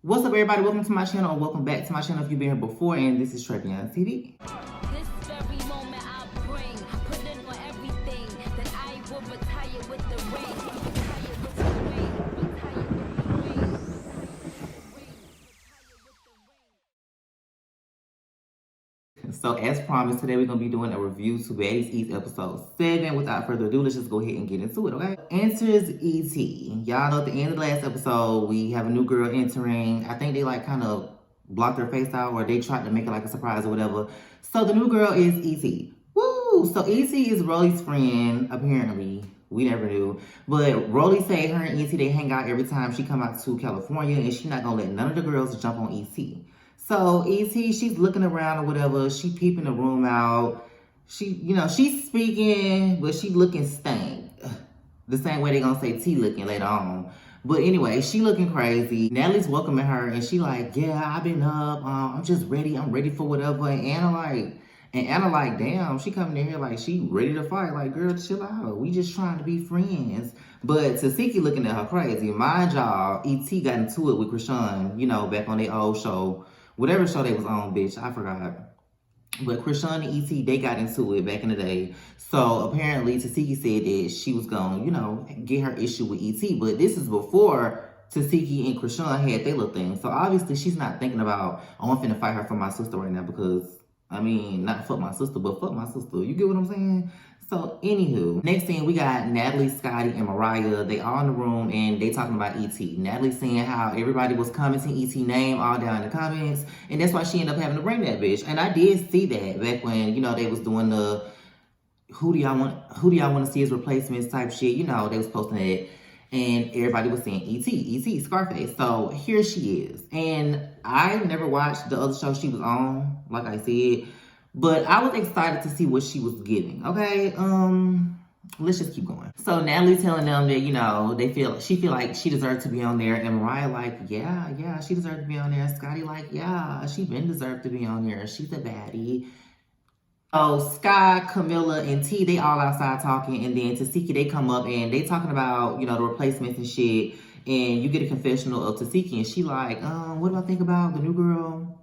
What's up, everybody? Welcome to my channel, or welcome back to my channel if you've been here before, and this is Trepion TV. This very moment I bring, put in on everything that I will retire with the ring. Retire with the ring. Retire with the ring. So, as promised, today we're going to be doing a review to Baddieseast episode 7. Without further ado, let's just go ahead and get into it, okay? Enters E.T. Y'all know at the end of the last episode, we have a new girl entering. I think they kind of blocked their face out, or they tried to make it like a surprise or whatever. So, the new girl is E.T. Woo! So, E.T. is Rolly's friend, apparently. We never knew. But Rolly say her and E.T. they hang out every time she come out to California, and she's not going to let none of the girls jump on E.T. So E.T., she's looking around or whatever. She peeping the room out. She's speaking, but she looking stank. The same way they gonna say T looking later on. But anyway, she looking crazy. Natalie's welcoming her, and she like, yeah, I've been up. I'm just ready. I'm ready for whatever. And Anna like, damn, she coming in here like she ready to fight. Like, girl, chill out. We just trying to be friends. But Tasiki looking at her crazy. Mind y'all, E.T. got into it with Krishan, back on their old show. Whatever show they was on, bitch, I forgot. But Krishan and E.T., they got into it back in the day. So apparently Tasiki said that she was going to, get her issue with E.T. But this is before Tasiki and Krishan had their little thing. So obviously she's not thinking about, oh, I'm finna fight her for my sister right now because, not fuck my sister, but fuck my sister. You get what I'm saying? So, anywho, next thing we got Natalie, Scotty, and Mariah. They all in the room and they talking about E.T. Natalie saying how everybody was commenting E.T. name all down in the comments, and that's why she ended up having to bring that bitch. And I did see that back when, they was doing the who do y'all want to see as replacements type shit. They was posting it, and everybody was saying E.T., Scarface. So here she is. And I never watched the other show she was on, like I said. But I was excited to see what she was giving. Okay, let's just keep going. So Natalie's telling them that, she feel like she deserved to be on there. And Mariah like, yeah, she deserved to be on there. Scotty like, yeah, she been deserved to be on there. She's a baddie. So Sky, Camilla, and T, they all outside talking. And then Tasiki, they come up and they talking about, the replacements and shit. And you get a confessional of Tasiki. And she like, what do I think about the new girl?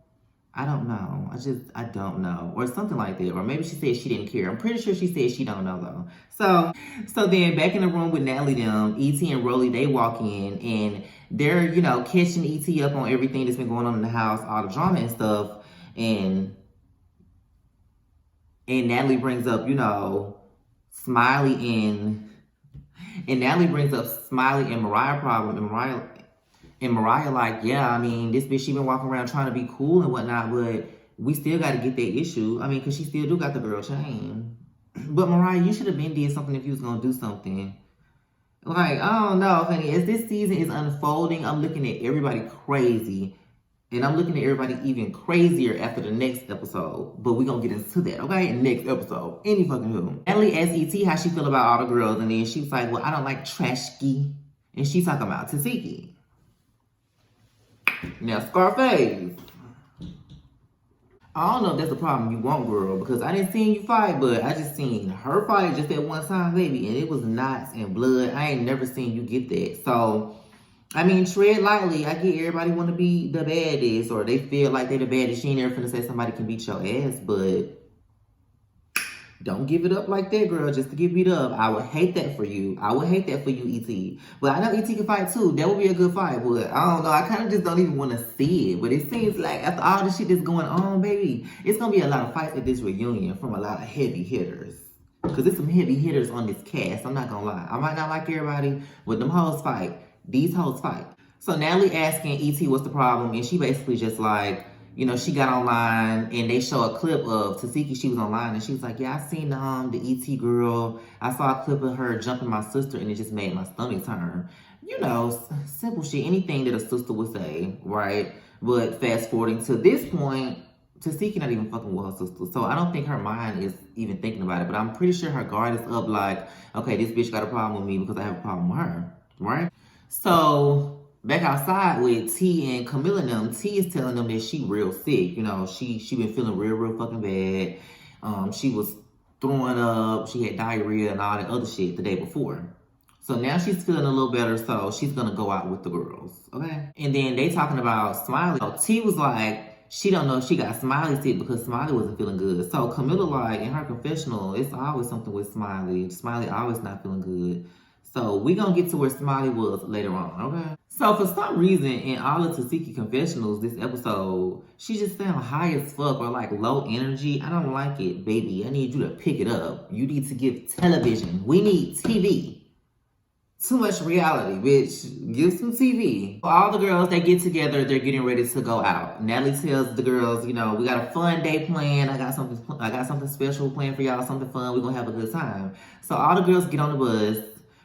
I don't know. I don't know. Or something like that. Or maybe she said she didn't care. I'm pretty sure she said she don't know, though. So then back in the room with Natalie them, E.T. and Rolly, they walk in. And they're, catching E.T. up on everything that's been going on in the house. All the drama and stuff. And Natalie brings up, Smiley and Natalie brings up Smiley and Mariah problem. And Mariah like, yeah, this bitch, she been walking around trying to be cool and whatnot, but we still got to get that issue. Because she still do got the girl chain. But Mariah, you should have been did something if you was going to do something. Like, I don't know, honey. As this season is unfolding, I'm looking at everybody crazy. And I'm looking at everybody even crazier after the next episode. But we're going to get into that, okay? Next episode. Any fucking who. Natalie asked E.T. how she feel about all the girls. And then she was like, well, I don't like trashky. And she talking about Tasiki. Now, Scarface. I don't know if that's the problem you want, girl, because I didn't see you fight, but I just seen her fight just that one time, baby, and it was knots and blood. I ain't never seen you get that. So, tread lightly. I get everybody want to be the baddest, or they feel like they the baddest. She ain't never finna say somebody can beat your ass, but don't give it up like that, girl, just to get beat up. I would hate that for you. I would hate that for you, E.T. But I know E.T. can fight too. That would be a good fight. But I don't know. I kind of just don't even want to see it. But it seems like after all the shit that's going on, baby, it's going to be a lot of fights at this reunion from a lot of heavy hitters. Because there's some heavy hitters on this cast. I'm not going to lie. I might not like everybody, but them hoes fight. These hoes fight. So Natalie asking E.T. what's the problem. And she basically just like, she got online and they show a clip of Tasiki. She was online and she was like, yeah, I seen the E.T. girl. I saw a clip of her jumping my sister and it just made my stomach turn. Simple shit. Anything that a sister would say, right? But fast forwarding to this point, Tasiki not even fucking with her sister. So I don't think her mind is even thinking about it. But I'm pretty sure her guard is up like, okay, this bitch got a problem with me because I have a problem with her, right? So back outside with T and Camilla and them, T is telling them that she real sick. She been feeling real fucking bad. She was throwing up. She had diarrhea and all that other shit the day before. So now she's feeling a little better, so she's gonna go out with the girls, okay? And then they talking about Smiley. So T was like, she don't know if she got Smiley sick because Smiley wasn't feeling good. So Camilla, like, in her confessional, it's always something with Smiley. Smiley always not feeling good. So we gonna get to where Smiley was later on, okay? So for some reason, in all of Tasiki confessionals this episode, she just sound high as fuck or like low energy. I don't like it, baby. I need you to pick it up. You need to give television. We need TV. Too much reality, bitch. Give some TV. All the girls, they get together, they're getting ready to go out. Natalie tells the girls, you know, we got a fun day planned. I got something special planned for y'all, something fun. We're gonna have a good time. So all the girls get on the bus.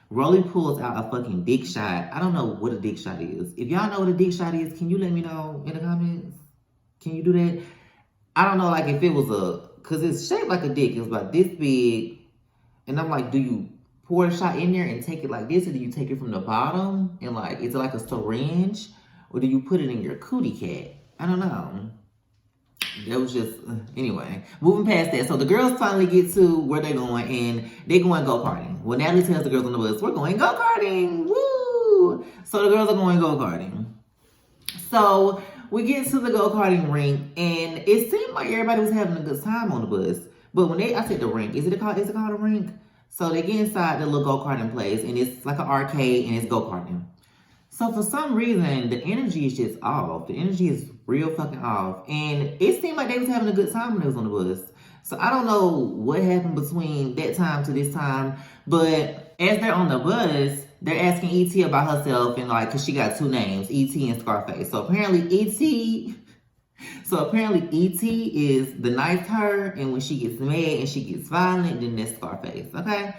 Rolly pulls out a fucking dick shot. I don't know what a dick shot is. If y'all know what a dick shot is, can you let me know in the comments? Can you do that? I don't know, like if it was cause it's shaped like a dick. It was about this big. And I'm like, do you pour a shot in there and take it like this, or do you take it from the bottom and like, is it like a syringe, or do you put it in your cootie cat? I don't know. That was just, anyway, moving past that. So the girls finally get to where they're going, and they're going go-karting. Well, Natalie tells the girls on the bus, we're going go-karting, woo! So the girls are going go-karting. So we get to the go-karting rink, and it seemed like everybody was having a good time on the bus. But when I said the rink, is it called a rink? So they get inside the little go-karting place, and it's like an arcade, and it's go-karting. So for some reason, the energy is just off. The energy is real fucking off. And it seemed like they was having a good time when they was on the bus. So I don't know what happened between that time to this time. But as they're on the bus, they're asking E.T. about herself, and like, cause she got two names, E.T. and Scarface. So apparently E.T. is the nice her, and when she gets mad and she gets violent, then that's Scarface, okay?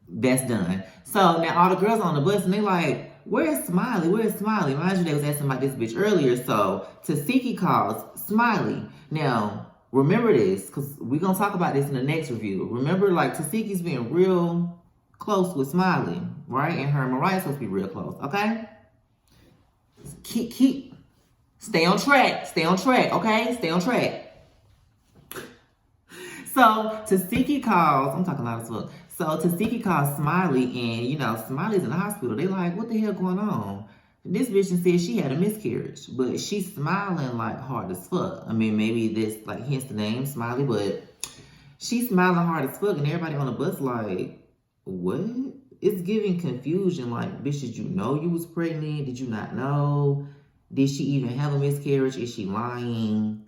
That's done. So now all the girls on the bus, and they like, where's Smiley? Where's Smiley? Mind you, they was asking about this bitch earlier, so Tasiki calls Smiley. Now, remember this, because we're going to talk about this in the next review. Remember, like, Tasiki's being real close with Smiley, right? And her and Mariah's supposed to be real close, okay? Stay on track, okay? Stay on track. So, Tasiki calls, I'm talking loud as fuck. So, Tasiki calls Smiley, and, you know, Smiley's in the hospital. They like, what the hell going on? This bitch said she had a miscarriage, but she's smiling, like, hard as fuck. I mean, maybe this, like, hence the name, Smiley, but she's smiling hard as fuck, and everybody on the bus like, what? It's giving confusion, like, bitch, did you know you was pregnant? Did you not know? Did she even have a miscarriage? Is she lying?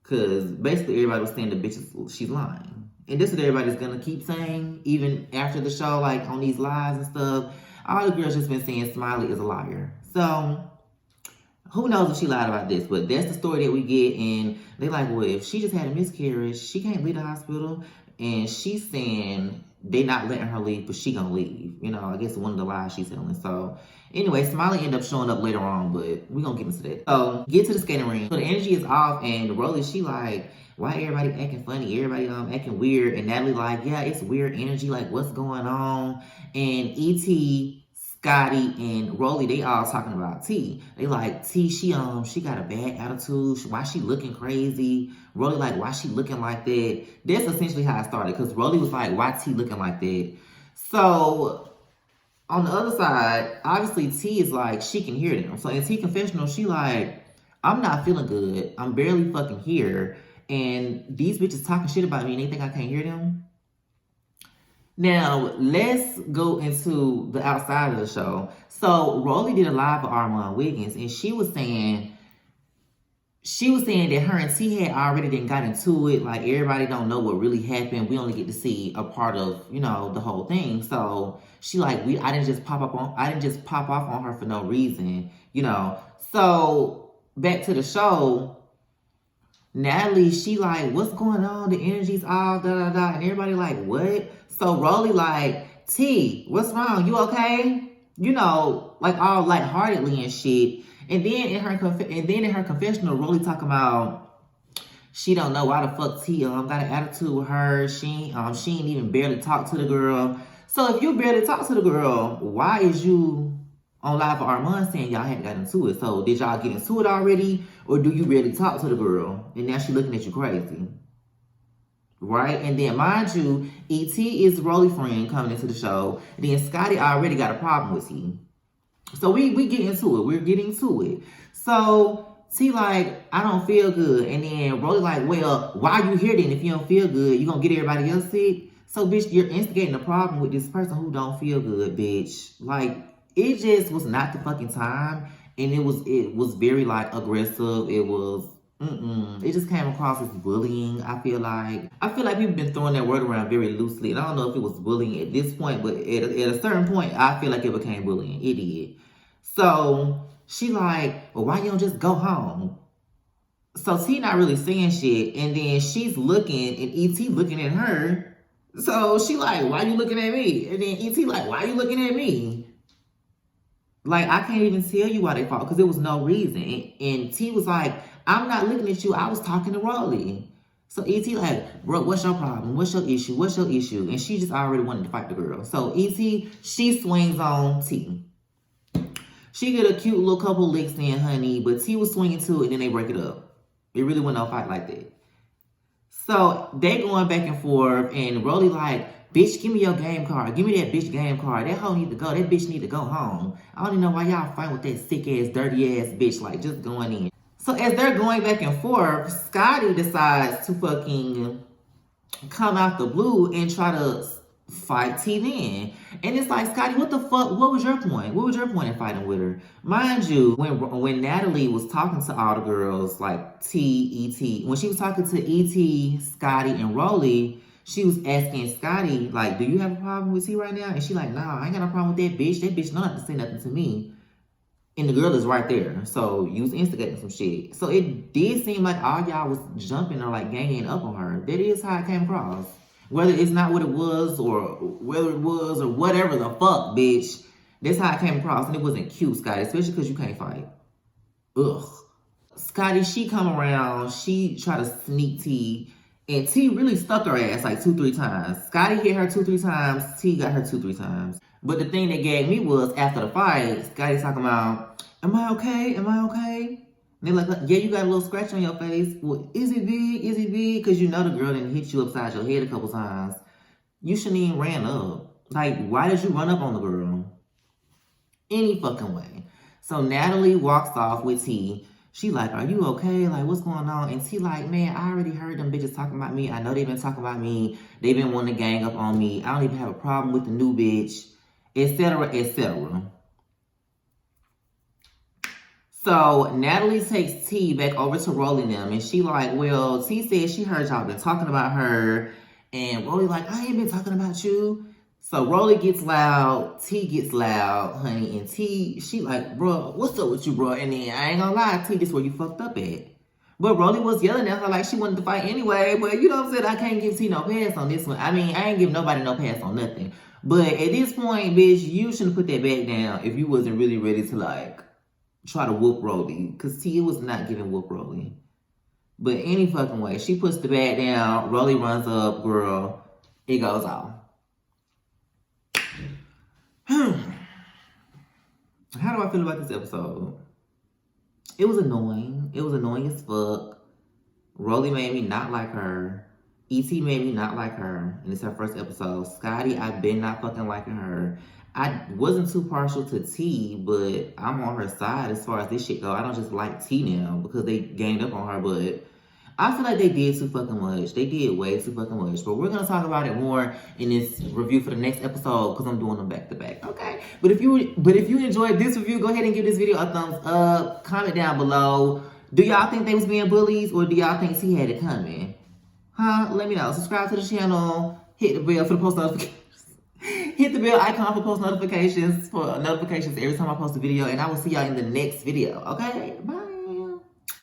Because basically everybody was saying the bitch, she's lying. And this is what everybody's going to keep saying, even after the show, like on these lies and stuff. All the girls just been saying Smiley is a liar. So, who knows if she lied about this, but that's the story that we get. And they like, well, if she just had a miscarriage, she can't leave the hospital. And she's saying they not letting her leave, but she gonna leave. You know, I guess one of the lies she's telling. So, anyway, Smiley ended up showing up later on, but we gonna get into that. So, get to the skating ring. So the energy is off, and Rolly, she like, why everybody acting funny? Everybody acting weird. And Natalie like, yeah, it's weird energy. Like, what's going on? And E.T., Scotty, and Rolly, they all talking about T. They like, T, she got a bad attitude. Why she looking crazy? Rolly like, why she looking like that? That's essentially how it started. Because Rolly was like, why T looking like that? So, on the other side, obviously T is like, she can hear them. So in T confessional, she like, I'm not feeling good. I'm barely fucking here. And these bitches talking shit about me and they think I can't hear them. Now, let's go into the outside of the show. So, Rolly did a live with Armand Wiggins, and she was saying that her and T had already then got into it. Like, everybody don't know what really happened. We only get to see a part of, you know, the whole thing. So, she like, I didn't just pop off on her for no reason, you know. So, back to the show. Natalie, she like, what's going on? The energy's off, and everybody like, what? So Rolly like, T, what's wrong? You okay? You know, like all lightheartedly and shit. And then in her confessional, Rolly talking about she don't know why the fuck T got an attitude with her. She ain't even barely talk to the girl. So if you barely talk to the girl, why is you on live for Armand saying y'all hadn't got into it? So did y'all get into it already? Or do you really talk to the girl? And now she looking at you crazy. right? And then, mind you, E.T. is Rolly friend coming into the show. And then Scotty already got a problem with T. So we get into it. We're getting to it. So T like, I don't feel good. And then Rolly like, well, why you here then if you don't feel good? You gonna get everybody else sick? So bitch, you're instigating a problem with this person who don't feel good, bitch. Like, it just was not the fucking time. And it was very like aggressive. It was it just came across as bullying. I feel like people been throwing that word around very loosely, and I don't know if it was bullying at this point, but at a certain point, I feel like it became bullying. It did. So she like, well, why you don't just go home? So T not really saying shit, and then she's looking, and ET looking at her. So she like, why you looking at me? And then ET like, why you looking at me? Like, I can't even tell you why they fought because there was no reason. And T was like, I'm not looking at you. I was talking to Rolly. So E.T. like, bro, what's your problem? What's your issue? What's your issue? And she just already wanted to fight the girl. So E.T., she swings on T. She get a cute little couple licks in, honey, but T was swinging to it, and then they break it up. It really wasn't no fight like that. So they going back and forth, and Rolly like, bitch, give me your game card. Give me that bitch game card. That hoe need to go. That bitch need to go home. I don't even know why y'all fighting with that sick ass, dirty ass bitch. Like, just going in. So as they're going back and forth, Scotty decides to fucking come out the blue and try to fight T then. And it's like, Scotty, what the fuck? What was your point? What was your point in fighting with her? Mind you, when Natalie was talking to all the girls, like T, E.T., when she was talking to E.T., Scotty, and Rolly, she was asking Scotty, like, do you have a problem with T right now? And she like, nah, I ain't got no problem with that bitch. That bitch don't have to say nothing to me. And the girl is right there. So you was instigating some shit. So it did seem like all y'all was jumping or like ganging up on her. That is how it came across. Whether it's not what it was or whether it was or whatever the fuck, bitch. That's how it came across. And it wasn't cute, Scotty. Especially because you can't fight. Ugh. Scotty, she come around. She try to sneak T. And T really stuck her ass like 2-3 times. Scotty hit her 2-3 times. T got her 2-3 times. But the thing that gagged me was after the fight, Scotty's talking about, am I okay? Am I okay? And they're like, yeah, you got a little scratch on your face. Well, is it big? Is it big? Because you know the girl didn't hit you upside your head a couple times. You shouldn't even ran up. Like, why did you run up on the girl? Any fucking way. So Natalie walks off with T. She like, are you okay? Like, what's going on? And T like, man, I already heard them bitches talking about me. I know they've been talking about me. They've been wanting to gang up on me. I don't even have a problem with the new bitch. Etc., etc. So Natalie takes T back over to Rolly them, and she like, well, T said she heard y'all been talking about her, and Rolly like, I ain't been talking about you. So Rolly gets loud, T gets loud, honey, and T, she like, bro, what's up with you, bro? And then I ain't gonna lie, T, this where you fucked up at. But Rolly was yelling at her like she wanted to fight anyway, but you know what I'm saying? I can't give T no pass on this one. I mean, I ain't give nobody no pass on nothing. But at this point, bitch, you shouldn't put that back down if you wasn't really ready to, like, try to whoop Rolly. Because T was not giving whoop Rolly. But any fucking way, she puts the bat down. Rolly runs up, girl. It goes off. How do I feel about this episode? It was annoying. It was annoying as fuck. Rolly made me not like her. E.T. made me not like her, and it's her first episode. Scotty, I've been not fucking liking her. I wasn't too partial to T, but I'm on her side as far as this shit go. I don't just like T now because they ganged up on her, but I feel like they did too fucking much. They did way too fucking much. But we're gonna talk about it more in this review for the next episode because I'm doing them back to back. Okay. But if you enjoyed this review, go ahead and give this video a thumbs up. Comment down below. Do y'all think they was being bullies, or do y'all think T had it coming? Huh? Let me know. Subscribe to the channel. Hit the bell for the post notifications. Hit the bell icon for post notifications every time I post a video. And I will see y'all in the next video. Okay? Bye.